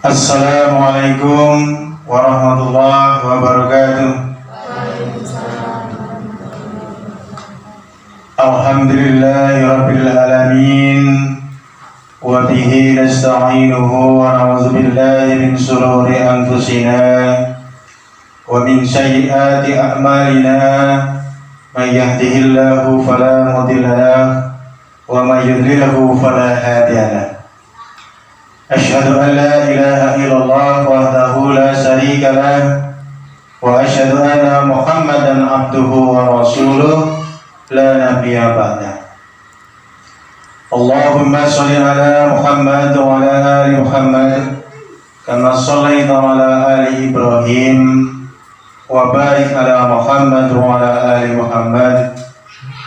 Assalamualaikum warahmatullahi wabarakatuh. Alhamdulillahi rabbil alamin. Wa bihi nasta'inuhu wa na'udzu billahi min shururi anfusina wa min sayyiati a'malina. May yahdihillahu fala mudilla lahu wa may yudlilhu fala hadiya lahu. Asyhadu an la ilaha illallah wahdahu la syarika lah wa asyhadu anna Muhammadan abduhu wa rasuluh la nabiyya ba'dah. Allahumma shalli ala Muhammad wa ala ali Muhammad kama shallaita ala ali Ibrahim wa barik ala Muhammad wa ala ali Muhammad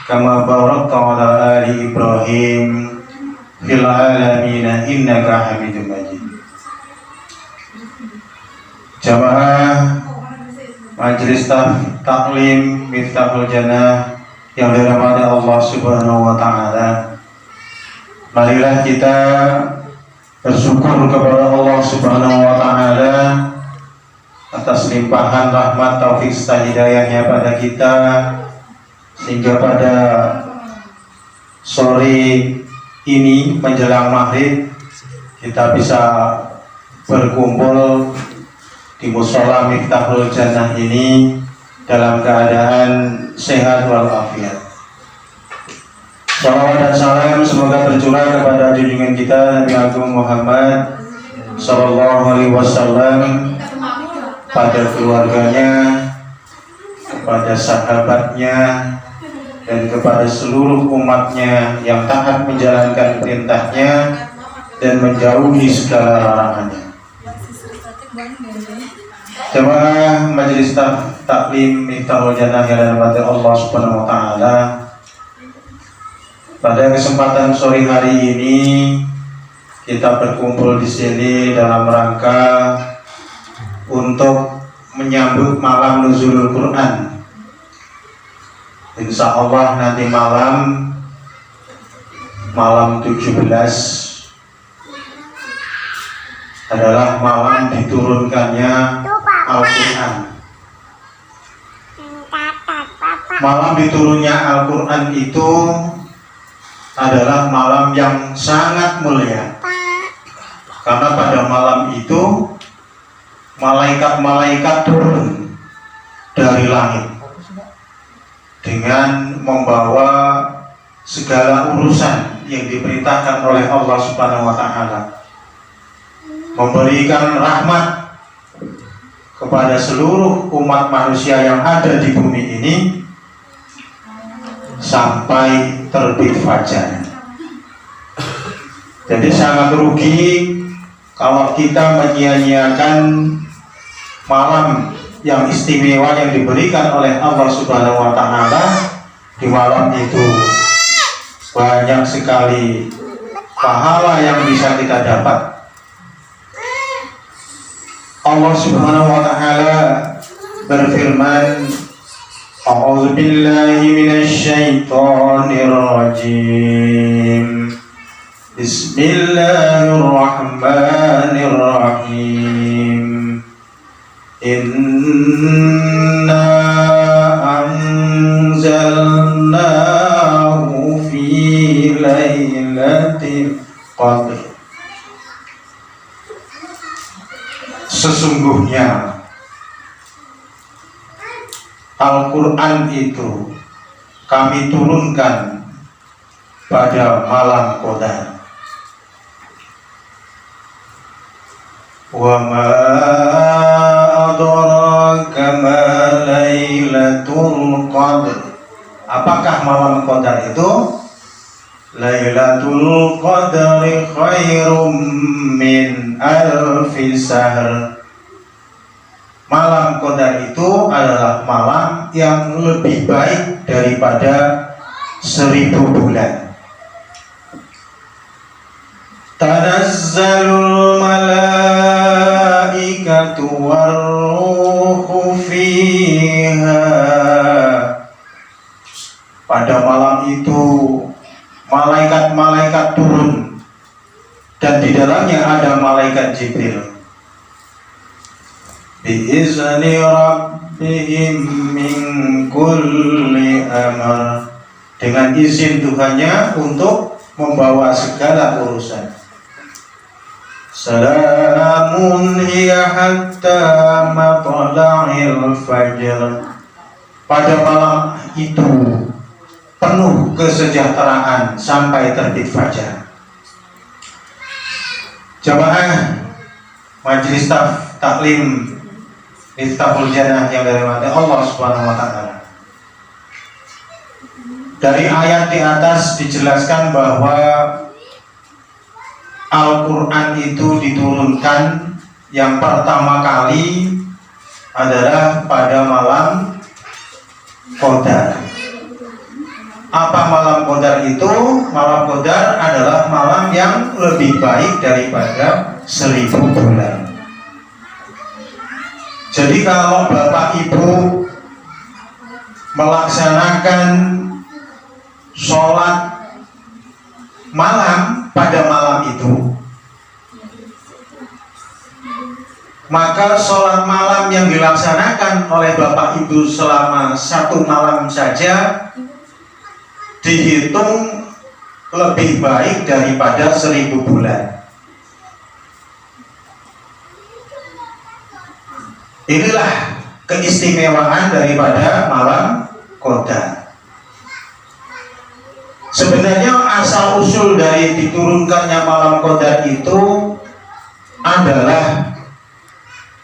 kama barakta ala ali Ibrahim fil alamin innaka Hamidum Majid. Jamaah Majelis Taklim Miftahul Jannah yang dirahmati Allah Subhanahu wa taala. Marilah kita bersyukur kepada Allah Subhanahu wa taala atas limpahan rahmat taufik serta hidayahnya pada kita, sehingga pada sore ini menjelang maghrib kita bisa berkumpul di Mushola Miftahul Jannah ini dalam keadaan sehat walafiat. Salawat dan salam semoga tercurah kepada junjungan kita Nabi Agung Muhammad Sallallahu Alaihi Wasallam, pada keluarganya, kepada sahabatnya, dan kepada seluruh umatnya yang taat menjalankan perintahnya dan menjauhi segala larangannya. Jemaah Majelis Taklim Miftahul Jannah yang dirahmati Allah Subhanahu wa taala, pada kesempatan sore hari ini kita berkumpul di sini dalam rangka untuk menyambut malam Nuzulul Quran. Insya Allah nanti malam 17 adalah malam diturunkannya Al-Quran. Malam diturunnya Al-Quran itu adalah malam yang sangat mulia, karena pada malam itu malaikat-malaikat turun dari langit dengan membawa segala urusan yang diperintahkan oleh Allah Subhanahu wa taala, memberikan rahmat kepada seluruh umat manusia yang ada di bumi ini sampai terbit fajar. Jadi sangat rugi kalau kita menyia-nyiakan malam yang istimewa yang diberikan oleh Allah Subhanahu wa taala. Di malam itu banyak sekali pahala yang bisa kita dapat. Allah Subhanahu wa taala berfirman, A'udzu billahi minasy syaithanir rajim. Bismillahirrahmanirrahim. Inna anzalnahu fi lailatul qadr. Sesungguhnya Al-Quran itu kami turunkan pada malam Qadar. Wa ma adraka ma lailatul qadr. Apakah malam Qadar itu? Lailatul qadri khairum min alfi syahr. Malam Qadar itu adalah malam yang lebih baik daripada 1000 bulan. Tanazzalul malaikatu warruhu fiha. Pada malam itu malaikat-malaikat turun dan di dalamnya ada malaikat Jibril. biizni rabbihim min kulli amr, dengan izin Tuhannya untuk membawa segala urusan. Salamun hiya hatta matla'il fajr, pada malam itu penuh kesejahteraan sampai terbit fajar. Jamaah Majelis Taklim Miftahul Jannah yang dirahmati Allah Subhanahu wa taala. Dari ayat di atas dijelaskan bahwa Al-Quran itu diturunkan yang pertama kali adalah pada malam Qadar. Apa malam Qadar itu? Malam Qadar adalah malam yang lebih baik daripada 1000 bulan. Jadi kalau Bapak Ibu melaksanakan sholat malam pada malam itu, maka sholat malam yang dilaksanakan oleh Bapak Ibu selama 1 malam saja dihitung lebih baik daripada 1000 bulan. Inilah keistimewaan daripada malam Qadar. Sebenarnya asal usul dari diturunkannya malam Qadar itu adalah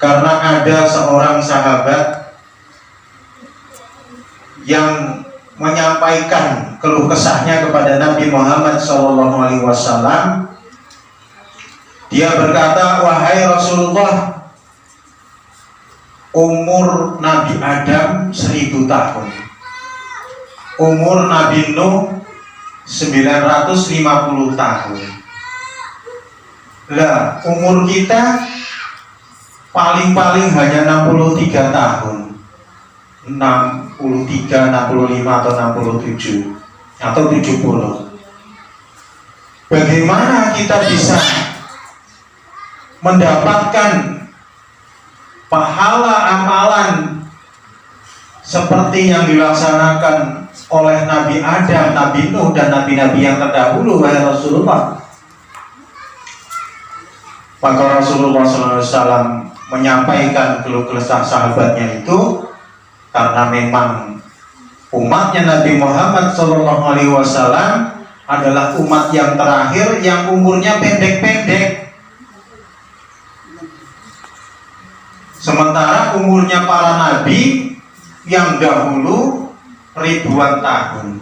karena ada seorang sahabat yang menyampaikan keluh kesahnya kepada Nabi Muhammad SAW. Dia berkata, "Wahai Rasulullah, umur Nabi Adam 1000 tahun, umur Nabi Nuh 950 tahun. Lah, umur kita paling-paling hanya 63 tahun, 63, 65 atau 67 atau 70. Bagaimana kita bisa mendapatkan pahala amalan seperti yang dilaksanakan oleh Nabi Adam, Nabi Nuh, dan nabi-nabi yang terdahulu, wahai Rasulullah?" Maka Rasulullah SAW menyampaikan keluh kesah sahabatnya itu karena memang umatnya Nabi Muhammad SAW adalah umat yang terakhir yang umurnya pendek-pendek. Sementara umurnya para nabi yang dahulu ribuan tahun.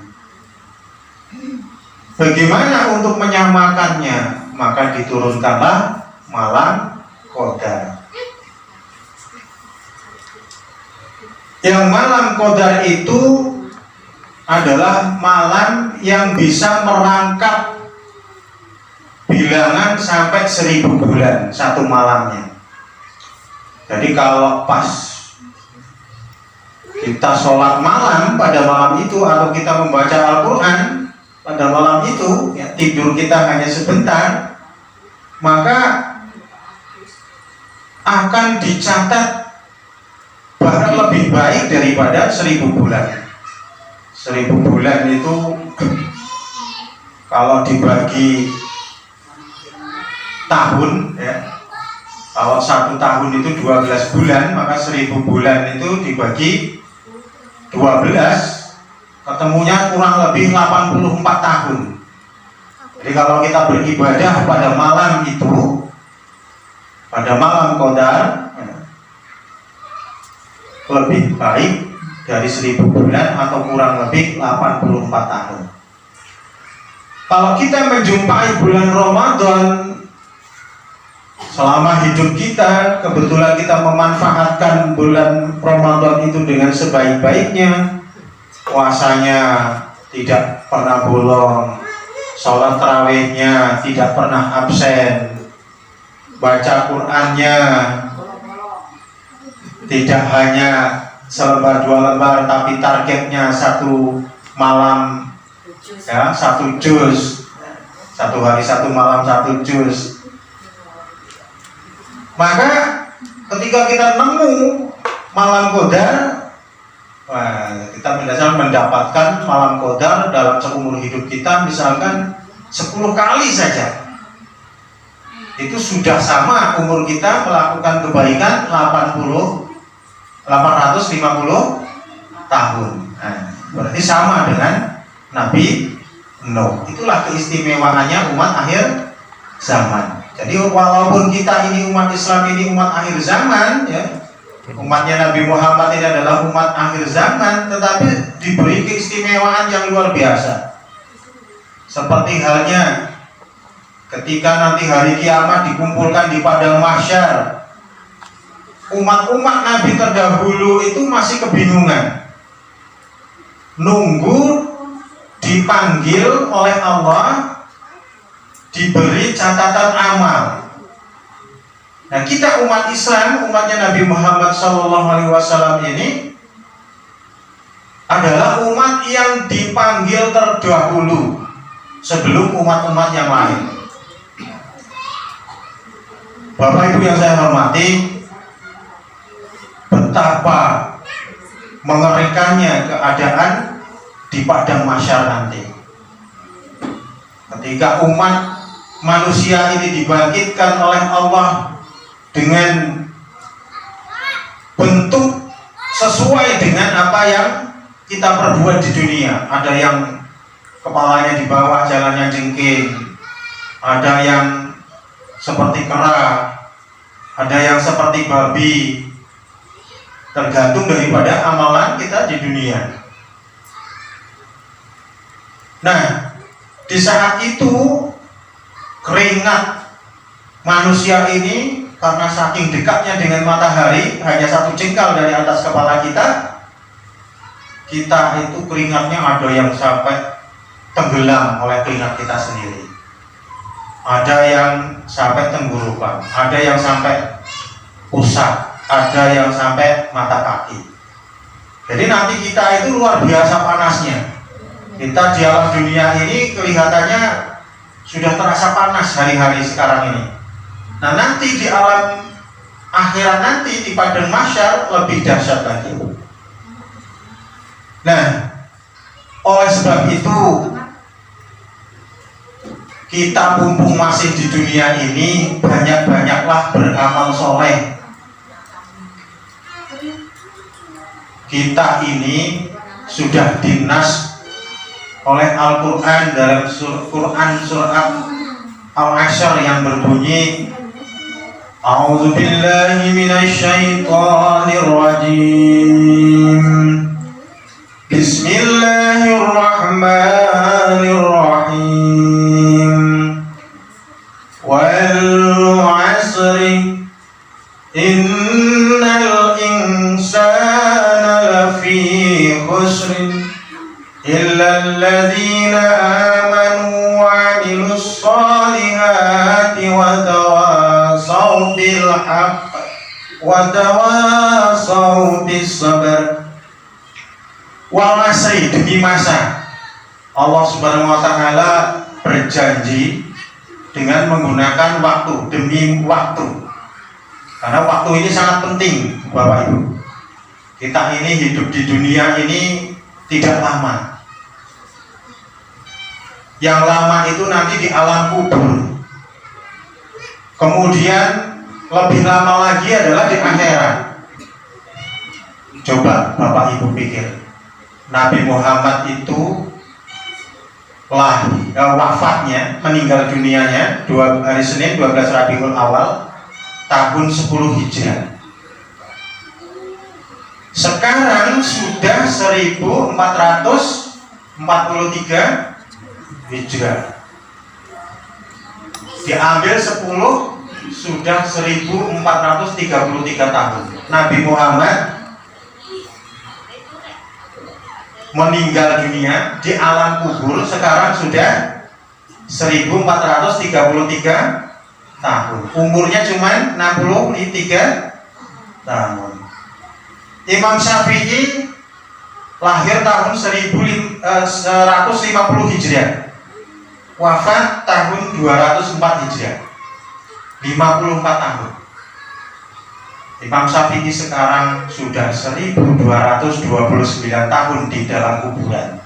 Bagaimana untuk menyamakannya? Maka diturunkanlah malam Qadar. Yang malam Qadar itu adalah malam yang bisa merangkap bilangan sampai 1000 bulan satu malamnya. Jadi kalau pas kita sholat malam pada malam itu atau kita membaca Al-Quran pada malam itu, ya, tidur kita hanya sebentar, maka akan dicatat bahkan lebih baik daripada 1000 bulan. 1000 bulan itu kalau dibagi tahun, ya, kalau 1 tahun itu 12 bulan, maka 1000 bulan itu dibagi 12, ketemunya kurang lebih 84 tahun. Jadi kalau kita beribadah pada malam itu, pada malam Qadar, lebih baik dari 1000 bulan atau kurang lebih 84 tahun. Kalau kita menjumpai bulan Ramadan selama hidup kita, kebetulan kita memanfaatkan bulan Ramadan itu dengan sebaik-baiknya, puasanya tidak pernah bolong, sholat tarawihnya tidak pernah absen, baca Qur'annya tidak hanya selembar 2 lembar, tapi targetnya 1 malam, ya, 1 juz, 1 hari 1 malam 1 juz. Maka Ketika kita nemu malam qadar, kita biasanya mendapatkan malam qadar dalam seumur hidup kita misalkan 10 kali saja, itu sudah sama umur kita melakukan kebaikan 850 tahun. Berarti sama dengan Nabi Nuh. Itulah keistimewaannya umat akhir zaman. Jadi walaupun kita ini umat Islam ini umat akhir zaman, ya, umatnya Nabi Muhammad ini adalah umat akhir zaman, tetapi diberi keistimewaan yang luar biasa. Seperti halnya ketika nanti hari kiamat dikumpulkan di padang mahsyar, umat-umat Nabi terdahulu itu masih kebingungan, nunggu dipanggil oleh Allah, diberi catatan amal. Nah, kita umat Islam, umatnya Nabi Muhammad SAW ini adalah umat yang dipanggil terdahulu sebelum umat-umat yang lain. Bapak Ibu yang saya hormati, betapa mengerikannya keadaan di padang mahsyar nanti. Ketika umat manusia ini dibangkitkan oleh Allah dengan bentuk sesuai dengan apa yang kita perbuat di dunia. Ada yang kepalanya di bawah, jalannya jengking, ada yang seperti kera, ada yang seperti babi, tergantung daripada amalan kita di dunia. Nah, di saat itu keringat manusia ini karena saking dekatnya dengan matahari, hanya 1 jengkal dari atas kepala kita itu keringatnya ada yang sampai tenggelam oleh keringat kita sendiri, ada yang sampai tenggorokan, ada yang sampai pusat, ada yang sampai mata kaki. Jadi nanti kita itu luar biasa panasnya. Kita di alam dunia ini kelihatannya sudah terasa panas hari-hari sekarang ini. Nah, nanti di alam akhirat nanti di padang mahsyar lebih dahsyat lagi. Nah, oleh sebab itu kita mumpung masih di dunia ini, banyak-banyaklah beramal soleh. Kita ini sudah dinas oleh Al-Quran dalam Quran surat Al-Asyr yang berbunyi, A'udzu billahi minasyaitonir rajim. Bismillahirrahmanirrahim. Wal 'asri innal insana lafi khusrin illa alladzina amanu wa 'amilus solihati wa tawasaw bil haqq wa tawasaw bis sabr. Wal 'asri, demi masa. Allah Subhanahu wa taala berjanji dengan menggunakan waktu, demi waktu. Karena waktu ini sangat penting, Bapak Ibu. Kita ini hidup di dunia ini tidak lama. Yang lama itu nanti di alam kubur. Kemudian lebih lama lagi adalah di akhirat. Coba Bapak Ibu pikir, Nabi Muhammad itu wafatnya, meninggal dunianya hari Senin 12 Rabiul Awal tahun 10 Hijriah. Sekarang sudah 1443 Hijrah. Diambil 10 sudah 1433 tahun. Nabi Muhammad meninggal dunia di alam kubur sekarang sudah 1433 tahun. Umurnya cuma 63 tahun. Imam Syafi'i lahir tahun 150 Hijriah, wafat tahun 204 Hijriah, 54 tahun. Imam Syafi'i sekarang sudah 1229 tahun di dalam kuburan.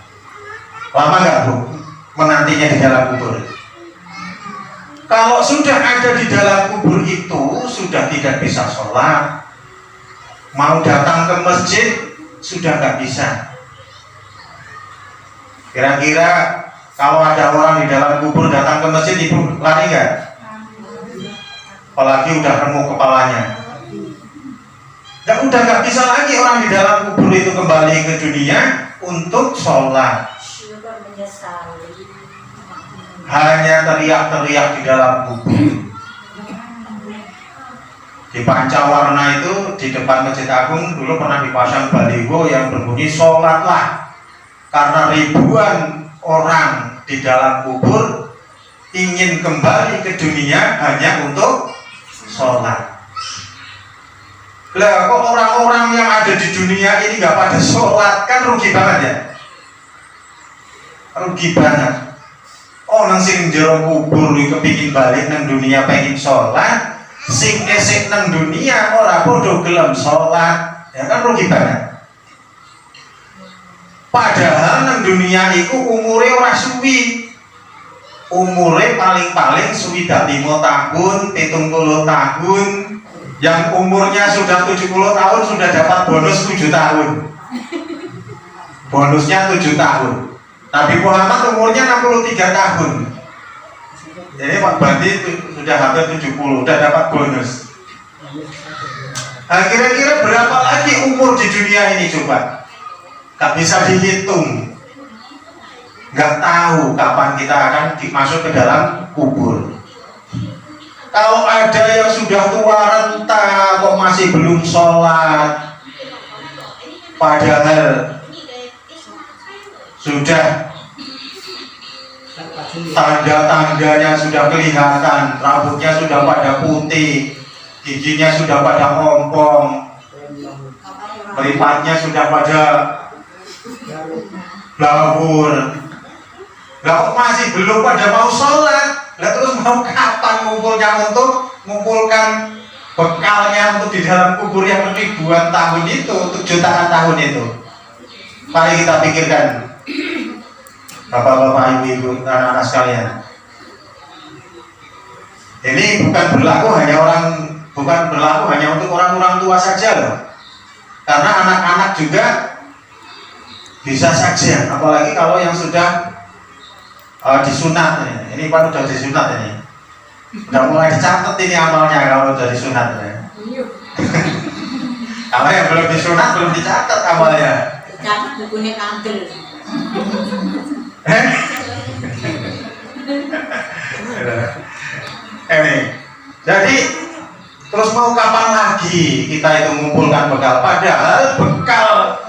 Lama nggak Bu menantinya di dalam kubur? Kalau sudah ada di dalam kubur itu sudah tidak bisa sholat, mau datang ke masjid sudah nggak bisa. Kira-kira kalau ada orang di dalam kubur datang ke masjid, Ibu lari nggak? Apalagi udah remuk kepalanya. Dan udah nggak bisa lagi orang di dalam kubur itu kembali ke dunia untuk sholat. Hanya teriak-teriak di dalam kubur. Di Pancawarna itu di depan Masjid Agung dulu pernah dipasang baliho yang berbunyi sholatlah, karena ribuan orang di dalam kubur ingin kembali ke dunia hanya untuk sholat. Lah kok orang-orang yang ada di dunia ini nggak pada sholat, kan rugi banget ya, rugi banget. Orang sing jero kubur kepingin balik nang dunia pengen sholat, sing esek nang dunia ora podo gelem sholat, ya kan rugi banget. Padahal nang dunia iku umure ora suwi, umure paling-paling 25 tahun, 70 tahun. Yang umurnya sudah 70 tahun sudah dapat bonus 7 tahun. Bonusnya 7 tahun. Nabi Muhammad umurnya 63 tahun. Jadi berarti sudah hampir 70, sudah dapat bonus. Nah, kira-kira berapa lagi umur di dunia ini coba? Gak bisa dihitung. Gak tahu kapan kita akan masuk ke dalam kubur. Kalau ada yang sudah tua renta kok masih belum sholat, padahal sudah tanda-tandanya sudah kelihatan, rambutnya sudah pada putih, giginya sudah pada ompong, meripatnya sudah pada blabur. Lah kok masih belum pada mau sholat? Lah terus mau kapan ngumpulnya untuk mengumpulkan bekalnya untuk di dalam kubur yang ribuan tahun itu, untuk jutaan tahun itu? Mari kita pikirkan, bapak-bapak, ibu-ibu, anak-anak sekalian. Ini bukan berlaku hanya untuk orang-orang tua saja loh. Karena anak-anak juga bisa saja, apalagi kalau yang sudah disunat ini. Ini kan udah disunat ini. Udah mulai dicatat ini amalnya kalau udah disunat ini. Kalau yang belum disunat belum dicatat amalnya. Dicatat bukunya kandel. Ini. Jadi terus mau kapan lagi kita itu mengumpulkan bekal? Padahal bekal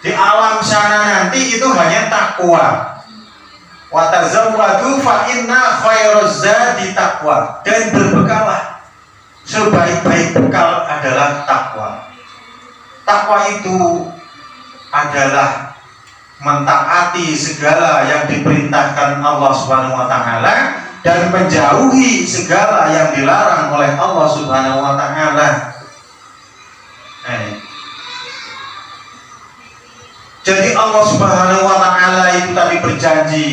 di alam sana nanti itu hanya takwa. Wa tazawwadu fa inna khairaz zadi taqwa. Dan berbekalah, sebaik-baik bekal adalah takwa. Takwa itu adalah mentaati segala yang diperintahkan Allah Subhanahu wa taala dan menjauhi segala yang dilarang oleh Allah Subhanahu wa taala. Jadi Allah Subhanahu wa taala itu tadi berjanji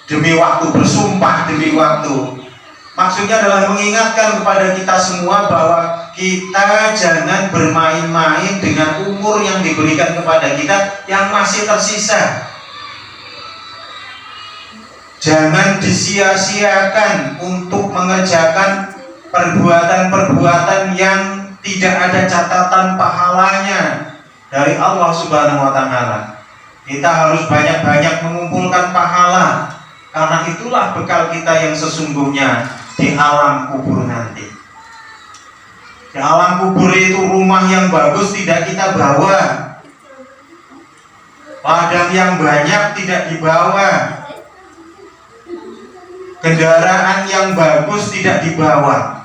demi waktu, bersumpah demi waktu. Maksudnya adalah mengingatkan kepada kita semua bahwa kita jangan bermain-main dengan umur yang diberikan kepada kita yang masih tersisa. Jangan disia-siakan untuk mengerjakan perbuatan-perbuatan yang tidak ada catatan pahalanya dari Allah Subhanahu wa taala. Kita harus banyak-banyak mengumpulkan pahala, karena itulah bekal kita yang sesungguhnya di alam kubur nanti. Di alam kubur itu rumah yang bagus tidak kita bawa, ladang yang banyak tidak dibawa, kendaraan yang bagus tidak dibawa.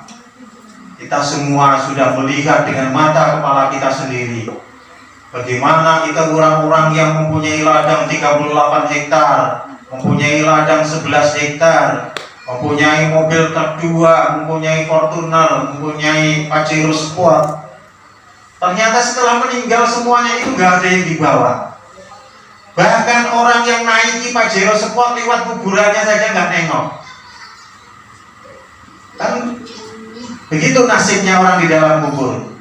Kita semua sudah melihat dengan mata kepala kita sendiri bagaimana kita orang-orang yang mempunyai ladang 38 hektar, mempunyai ladang 11 hektar, mempunyai mobil truk 2, mempunyai Fortuner, mempunyai Pajero Sport. Ternyata setelah meninggal semuanya itu nggak ada yang dibawa. Bahkan orang yang naiki Pajero Sport lewat kuburannya saja nggak nengok. Kan begitu nasibnya orang di dalam kubur.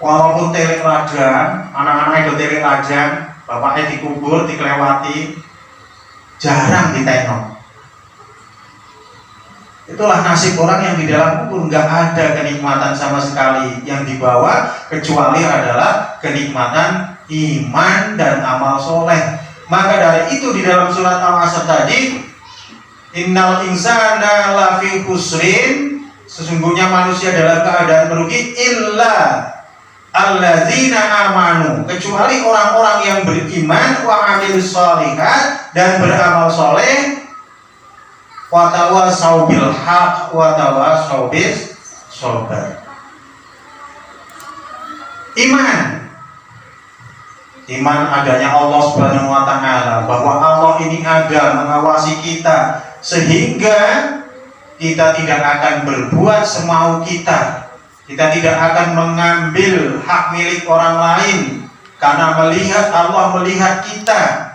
Walaupun telik ladang, anak-anak itu telik ladang, bapaknya dikubur, dikelewati, jarang ditengok. Itulah nasib orang yang di dalam kubur, nggak ada kenikmatan sama sekali yang dibawa kecuali adalah kenikmatan iman dan amal soleh. Maka dari itu di dalam surat Al-Asr tadi, innal insana lafi khusrin, sesungguhnya manusia dalam keadaan merugi, illa allazina amanu, kecuali orang-orang yang beriman, wa amilus sholihat, dan beramal soleh, wa tawassaw bil haq wa tawassaw bis sabr. Iman adanya Allah Subhanahu wa taala, bahwa Allah ini ada mengawasi kita sehingga kita tidak akan berbuat semau kita. Kita tidak akan mengambil hak milik orang lain karena Allah melihat kita.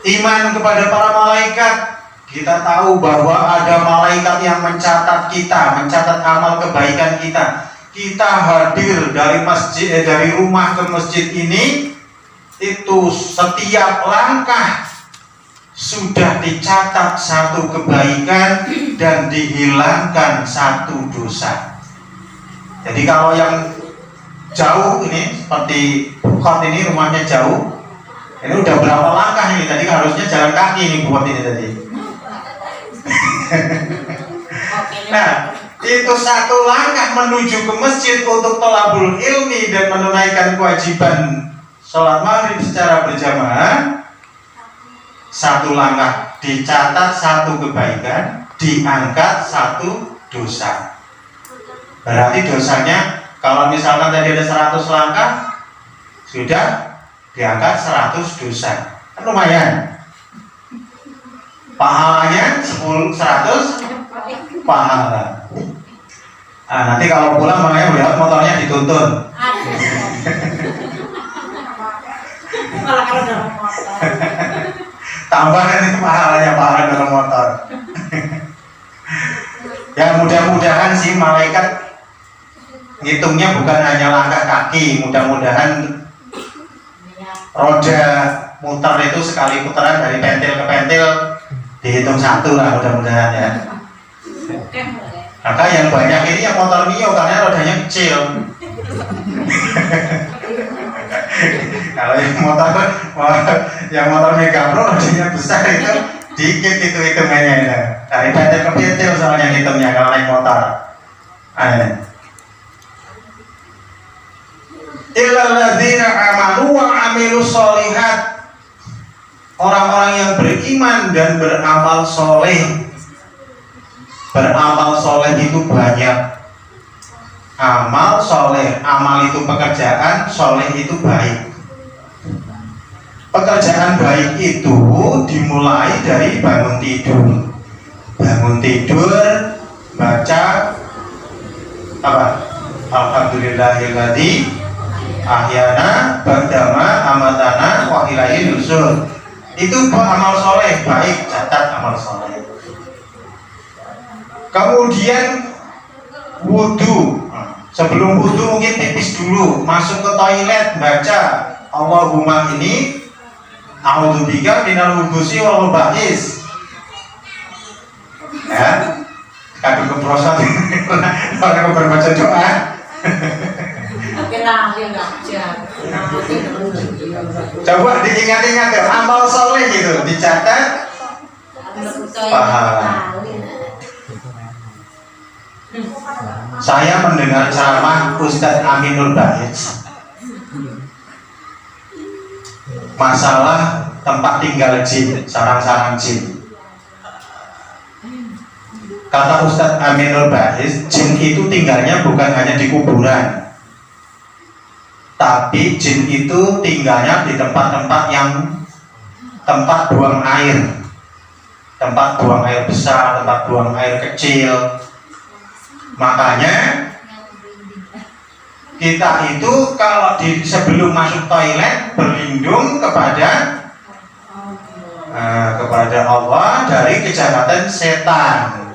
Iman kepada para malaikat, kita tahu bahwa ada malaikat yang mencatat kita, mencatat amal kebaikan kita. Kita hadir dari masjid, dari rumah ke masjid ini, itu setiap langkah sudah dicatat satu kebaikan dan dihilangkan satu dosa. Jadi kalau yang jauh ini, seperti Bukhot ini rumahnya jauh, ini udah berapa langkah ini? Tadi harusnya jalan kaki ini Bukhot ini tadi. Nah, itu satu langkah menuju ke masjid untuk thalabul ilmi dan menunaikan kewajiban sholat maghrib secara berjamaah. Satu langkah dicatat satu kebaikan, diangkat satu dosa. Berarti dosanya, kalau misalkan tadi ada 100 langkah, sudah diangkat 100 dosa. Kan lumayan. Pahalanya 100 pahala. Nah, nanti kalau pulang makanya udah motornya dituntun. Malah kalau dalam motor. Tambahan itu pahalanya pahala dalam motor. Ya mudah-mudahan sih malaikat ngitungnya bukan hanya langkah kaki, mudah-mudahan roda muter itu sekali putaran dari pentil ke pentil dihitung satu lah mudah-mudahan ya. Maka yang banyak ini yang motor Mio karena rodanya kecil. Kalau yang motor Mega Pro rodanya besar itu dikit itu hitungannya ya. Dari pentil ke pentil soalnya hitungnya kalau naik motor. Illal ladzina amanu wa amilus sholihat, orang-orang yang beriman dan beramal soleh. Beramal soleh itu banyak. Amal soleh, amal itu pekerjaan, soleh itu baik. Pekerjaan baik itu dimulai dari bangun tidur. Bangun tidur, baca apa? Alhamdulillahilladzi ahyana ba'dama amatana wa ilaihi nusyur. Itu amal soleh baik, catat amal soleh. Kemudian wudu. Sebelum wudu mungkin pipis dulu, masuk ke toilet baca Allahumma ini a'udzubika minal khubuthi wal khaba'is. Ya, kadang keprosot orang berbaca doa. Coba diingat-ingat ya, amal soleh gitu dicatat pahala. Saya mendengar ceramah Ustadz Aminul Baiz masalah tempat tinggal jin, sarang-sarang jin. Kata Ustadz Aminul Baiz, jin itu tinggalnya bukan hanya di kuburan, tapi jin itu tinggalnya di tempat-tempat yang tempat buang air, tempat buang air besar, tempat buang air kecil. Makanya kita itu kalau sebelum masuk toilet berlindung kepada Allah dari kejahatan setan,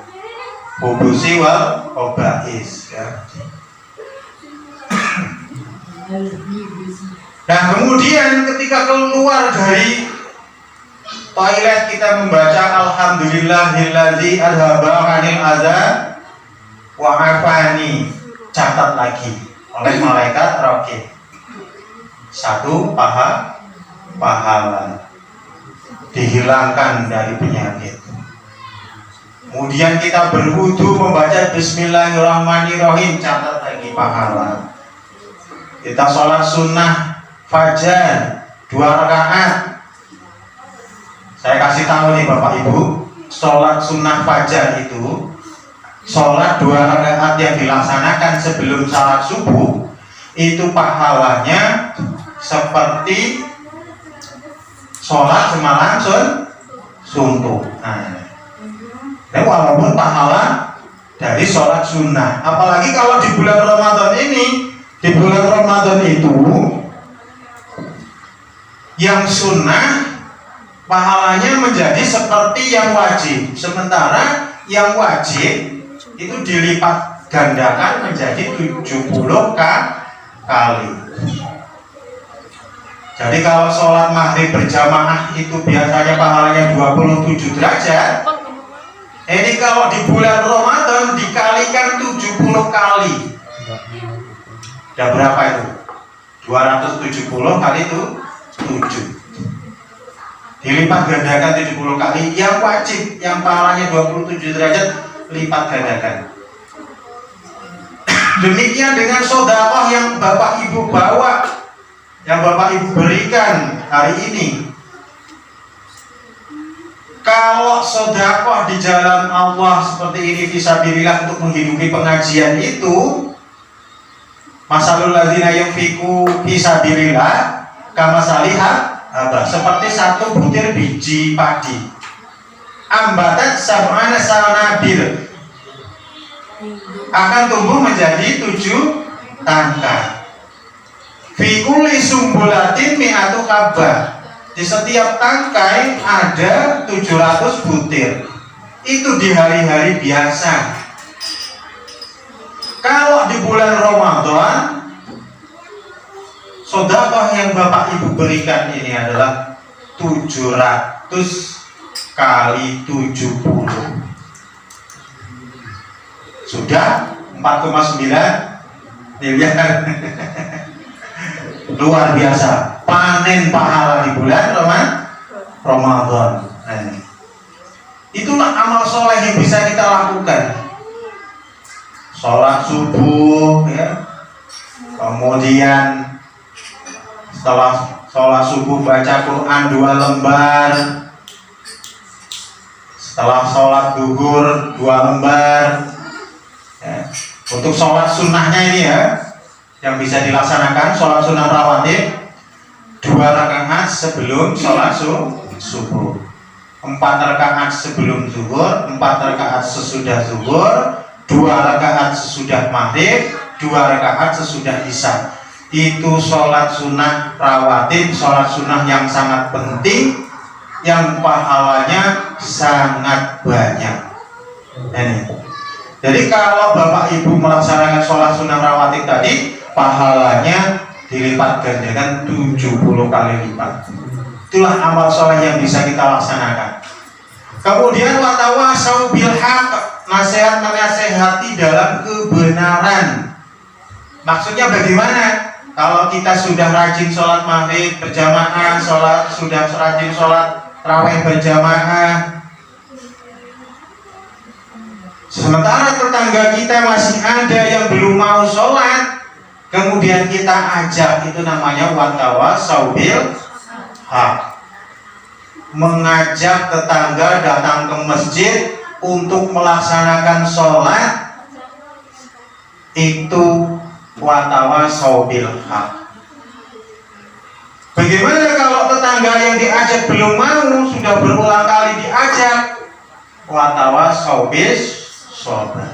hubusi wal obais ya. Nah kemudian ketika keluar dari toilet kita membaca alhamdulillahilladzi adhaba 'anil adza wa 'afani, catat lagi oleh malaikat raqib, 1 pahala, dihilangkan dari penyakit. Kemudian kita berwudu membaca bismillahirrahmanirrahim, catat lagi pahala. Kita sholat sunnah fajar 2 rakaat. Saya kasih tahu nih Bapak Ibu, sholat sunnah fajar itu sholat 2 rakaat yang dilaksanakan sebelum sholat subuh, itu pahalanya seperti sholat semalam suntuk. Nah, walaupun pahala dari sholat sunnah, apalagi kalau di bulan Ramadan ini. Di bulan Ramadan itu yang sunnah pahalanya menjadi seperti yang wajib, sementara yang wajib itu dilipat gandakan menjadi 70 kali. Jadi kalau sholat maghrib berjamaah itu biasanya pahalanya 27 derajat. Ini kalau di bulan Ramadan dikalikan 70 kali. Udah berapa itu? 270 kali itu 7. Dilipat gandakan 70 kali. Yang wajib, yang pahalanya 27 derajat, lipat gandakan. Demikian dengan sedekah yang Bapak Ibu bawa, yang Bapak Ibu berikan hari ini. Kalau sedekah di jalan Allah seperti ini fisabilillah untuk menghidupi pengajian itu, masalul ladzina yunfiqu fisabilillah kamasaliha seperti 1 butir biji padi ambatat sab'ana sanabil, akan tumbuh menjadi 7 tangkai. Fi kulli sumbulatin mi'atu habbah, di setiap tangkai ada 700 butir. Itu di hari-hari biasa. Kalau di bulan Ramadan, sedekah yang Bapak Ibu berikan ini adalah 700 kali 70. Sudah 4,9 miliar. Luar biasa. Panen pahala di bulan Ramadan. Nah, itulah amal soleh yang bisa kita lakukan. Sholat subuh ya. Kemudian setelah sholat subuh baca Quran 2 lembar. Setelah sholat duhur 2 lembar ya. Untuk sholat sunnahnya ini ya, yang bisa dilaksanakan sholat sunnah rawatib 2 rakaat sebelum sholat subuh, 4 rakaat sebelum zuhur, 4 rakaat sesudah zuhur, 2 rakaat sesudah maghrib, 2 rakaat sesudah isya. Itu sholat sunnah rawatib, sholat sunnah yang sangat penting, yang pahalanya sangat banyak. Ini. Jadi kalau Bapak Ibu melaksanakan sholat sunnah rawatib tadi, pahalanya dilipat gandakan 70 kali lipat. Itulah amal soleh yang bisa kita laksanakan. Kemudian watawasau bil haq, nasihat menasehati dalam kebenaran. Maksudnya bagaimana? Kalau kita sudah rajin sholat maghrib berjamaah, sudah rajin sholat tarawih berjamaah, sementara tetangga kita masih ada yang belum mau sholat, kemudian kita ajak, itu namanya watawasau bil haq. Mengajak tetangga datang ke masjid untuk melaksanakan sholat, itu watawasau bil haq. Bagaimana kalau tetangga yang diajak belum mau, sudah berulang kali diajak? Watawasau bis sabr.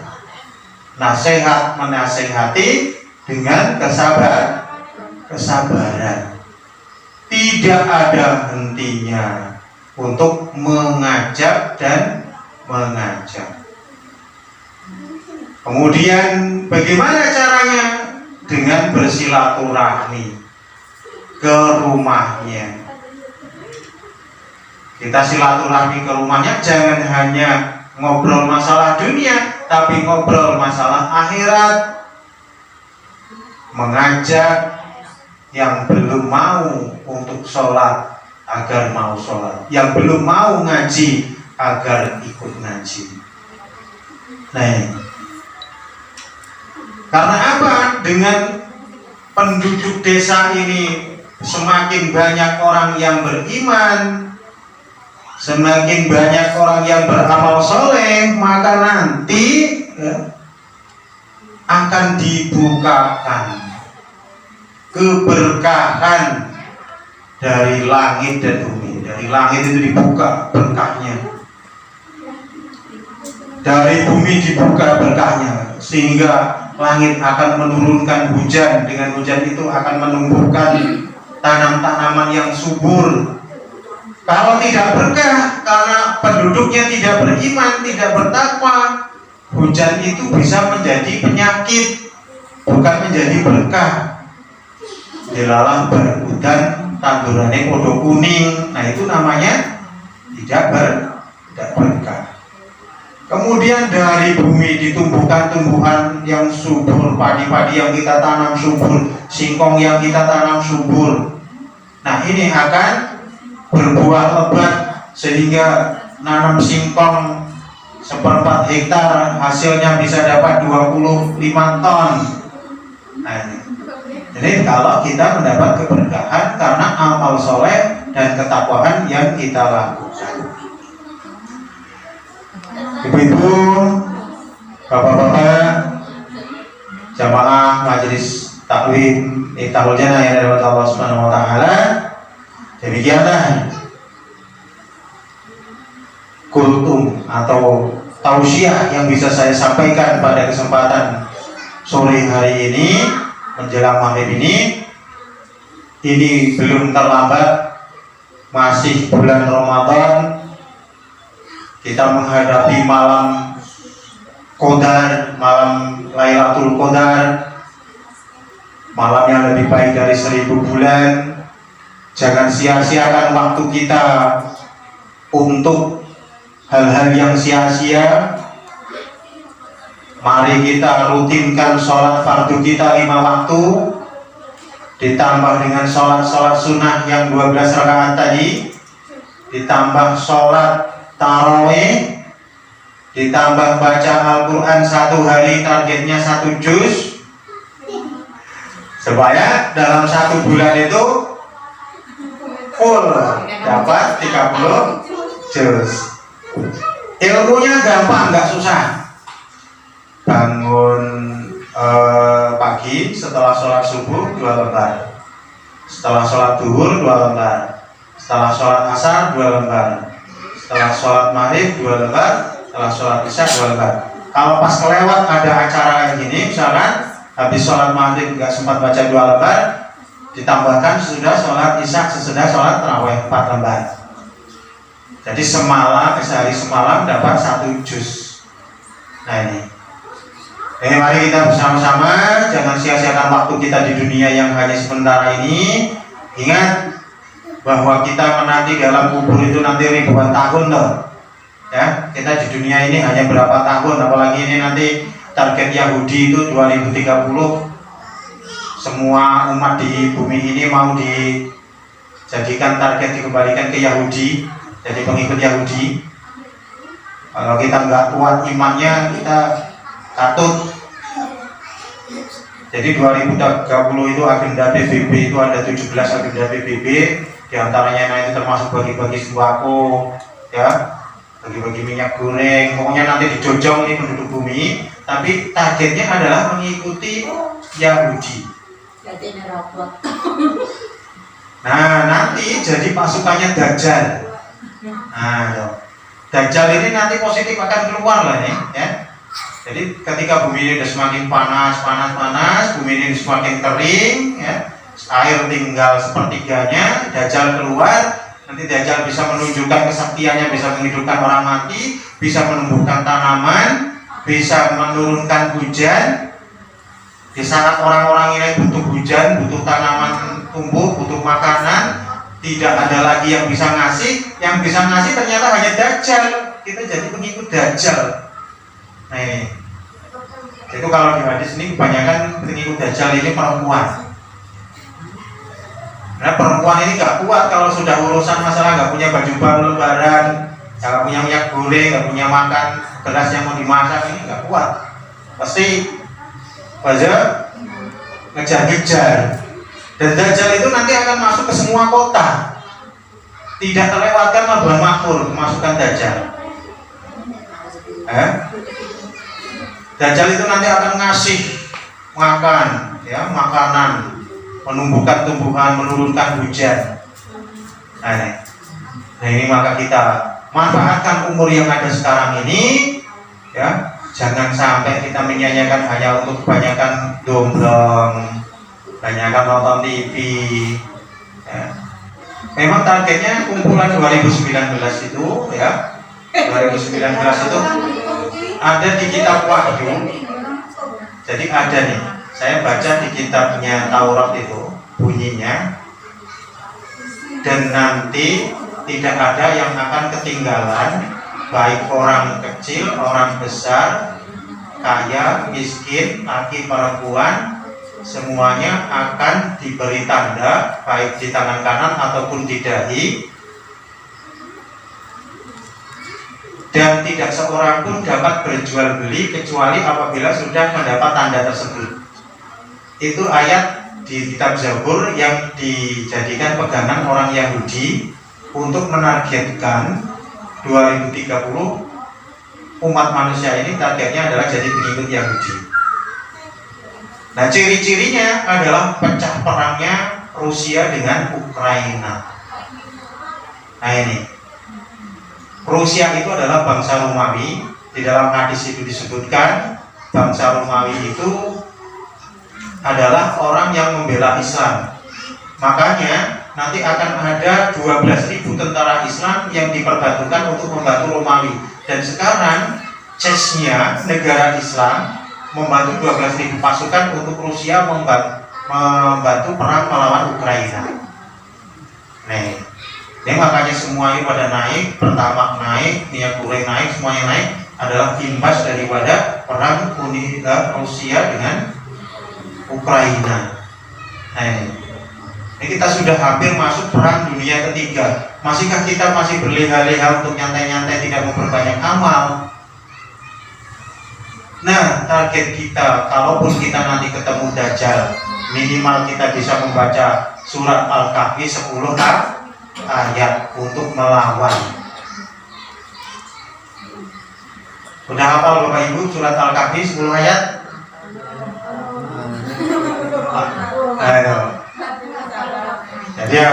Nasihat menasehati dengan kesabaran. Tidak ada hentinya untuk mengajak dan mengajak. Kemudian bagaimana caranya? Dengan bersilaturahmi ke rumahnya. Kita silaturahmi ke rumahnya, jangan hanya ngobrol masalah dunia, tapi ngobrol masalah akhirat. Mengajak yang belum mau untuk sholat agar mau sholat, yang belum mau ngaji agar ikut ngaji. Nah, karena apa? Dengan penduduk desa ini semakin banyak orang yang beriman, semakin banyak orang yang beramal soleh, maka nanti akan dibukakan keberkahan dari langit dan bumi. Dari langit itu dibuka berkahnya, dari bumi dibuka berkahnya, sehingga langit akan menurunkan hujan. Dengan hujan itu akan menumbuhkan tanam-tanaman yang subur. Kalau tidak berkah, karena penduduknya tidak beriman, tidak bertakwa, hujan itu bisa menjadi penyakit, bukan menjadi berkah. Dilalah berudan tandurannya podo kuning. Nah, itu namanya tidak berkah. Kemudian dari bumi ditumbuhkan tumbuhan yang subur, padi-padi yang kita tanam subur, singkong yang kita tanam subur. Nah, ini akan berbuah lebat, sehingga nanam singkong 1/4 hektar hasilnya bisa dapat 25 ton. Nah, jadi kalau kita mendapat keberkahan karena amal soleh dan ketakwaan yang kita lakukan. Ibu-ibu, bapak-bapak, jamaah majelis taklim Miftahul Jannah yang dirahmati Allah Subhanahu wa taala, demikianlah kultum atau tausiah yang bisa saya sampaikan pada kesempatan sore hari ini menjelang maghrib ini. Ini belum terlambat, masih bulan Ramadan. Kita menghadapi malam Qadar, malam Lailatul Qadar, malam yang lebih baik dari 1000 bulan. Jangan sia-siakan waktu kita untuk hal-hal yang sia-sia. Mari kita rutinkan sholat fardu kita 5 waktu, ditambah dengan sholat sunnah yang 12 rakaat tadi, ditambah sholat tarawih, ditambah baca Al-Quran 1 hari targetnya 1 juz, supaya dalam 1 bulan itu full dapat 30 juz. Ilmunya gampang, nggak susah. Bangun pagi setelah sholat subuh 2 lembar, setelah sholat duhur 2 lembar, setelah sholat asar 2 lembar, setelah sholat maghrib 2 lembar, setelah sholat isya 2 lembar. Kalau pas kelewat ada acara kayak gini, misalkan habis sholat maghrib nggak sempat baca 2 lembar, ditambahkan sesudah sholat isya, sesudah sholat tarawih 4 lembar. Jadi sehari semalam dapat 1 juz. Nah, ini mari kita bersama-sama, jangan sia-siakan waktu kita di dunia yang hanya sementara ini. Ingat bahwa kita menanti dalam kubur itu nanti ribuan tahun loh. Ya, kita di dunia ini hanya berapa tahun, apalagi ini nanti target Yahudi itu 2030. Semua umat di bumi ini mau dijadikan target, dikembalikan ke Yahudi, jadi pengikut Yahudi. Kalau kita nggak kuat imannya, kita katut. Jadi 2030 itu agenda PBB itu ada 17 agenda PBB, diantaranya itu termasuk bagi-bagi sembako, ya, bagi-bagi minyak goreng. Pokoknya nanti dijojong nih penduduk bumi, tapi targetnya adalah mengikuti Yahudi. Nah, nanti jadi pasukannya Dajjal. Nah, tuh. Dajjal ini nanti positif akan keluar lah nih, ya. Jadi ketika bumi ini sudah semakin panas, bumi ini semakin kering, ya, air tinggal sepertiganya, Dajjal keluar. Nanti Dajjal bisa menunjukkan kesaktiannya, bisa menghidupkan orang mati, bisa menumbuhkan tanaman, bisa menurunkan hujan. Di saat orang-orang ini butuh hujan, butuh tanaman tumbuh, butuh makanan, tidak ada lagi yang bisa ngasih. Yang bisa ngasih ternyata hanya Dajjal. Kita jadi pengikut Dajjal. Nah ini, itu kalau di hadis ini kebanyakan pengikut Dajjal ini perempuan. Nah perempuan ini nggak kuat kalau sudah urusan masalah nggak punya baju baru lebaran, nggak punya minyak goreng, nggak punya makan, beras yang mau dimasak, ini nggak kuat. Pasti aja ngejar-ngejar. Dan Dajjal itu nanti akan masuk ke semua kota. Tidak terlewatkan Labuan Makmur kemasukan Dajjal. Dajjal itu nanti akan ngasih makan, ya, makanan, menumbuhkan tumbuhan, menurunkan hujan. Nah ini maka kita manfaatkan umur yang ada sekarang ini, ya. Jangan sampai kita menyanyikan hanya untuk kebanyakan domblong, kebanyakan nonton TV, ya. Memang targetnya kumpulan 2019 itu, ya, 2019 itu ada di kitab Wahyu. Jadi ada nih, saya baca di kitabnya Taurat itu bunyinya, dan nanti tidak ada yang akan ketinggalan, baik orang kecil, orang besar, kaya, miskin, laki, perempuan, semuanya akan diberi tanda, baik di tangan kanan ataupun di dahi, dan tidak seorang pun dapat berjual beli kecuali apabila sudah mendapat tanda tersebut. Itu ayat di kitab Zabur yang dijadikan pegangan orang Yahudi untuk menargetkan 2030 umat manusia ini targetnya adalah jadi pengikut Yahudi. Nah, ciri-cirinya adalah pecah perangnya Rusia dengan Ukraina. Nah ini, Rusia itu adalah bangsa Romawi. Di dalam hadis itu disebutkan bangsa Romawi itu adalah orang yang membela Islam. Makanya nanti akan ada 12.000 tentara Islam yang diperbantukan untuk membantu Romawi. Dan sekarang Chechnya, negara Islam, membantu 12.000 pasukan untuk Rusia membantu perang melawan Ukraina. Nih, ini makanya semuanya pada naik, pertamax naik, minyak goreng naik, semuanya naik adalah imbas daripada perang Rusia dengan Ukraina. Nah, ini kita sudah hampir masuk perang dunia ketiga. Masihkah kita masih berleha-leha untuk nyantai-nyantai, tidak memperbanyak amal? Nah, target kita, kalaupun kita nanti ketemu Dajjal, minimal kita bisa membaca surat Al-Kahfi 10 ayat untuk melawan. Udah hafal Bapak Ibu surat Al-Kahfi 10 ayat? Ayo. Jadi ya.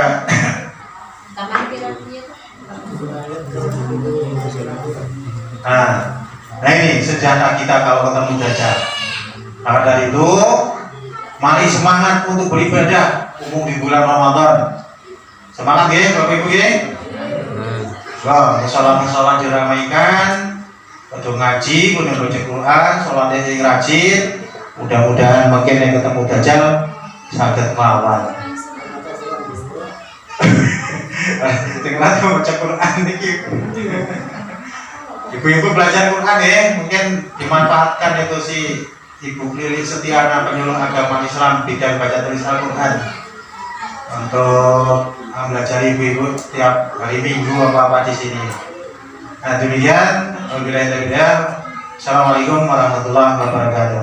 Nah ini senjata kita kalau ketemu Dajjal. Maka dari itu, mari semangat untuk beribadah umum di bulan Ramadan. Semangat ya Bapak Ibu ya. Wah, musola-musola diramaikan, untuk ngaji, kemudian baca Quran, sholat yang rajin. Mudah-mudahan mungkin yang ketemu Dajjal saged melawan. Tinggal baca Quran niki. Ibu-ibu belajar Quran ya, mungkin dimanfaatkan itu si Ibu Lili Setiana, penyuluh agama Islam bidang baca tulis Al-Quran, untuk belajar ibu-ibu tiap hari Minggu apa-apa di sini. Nah demikian, Assalamualaikum warahmatullahi wabarakatuh.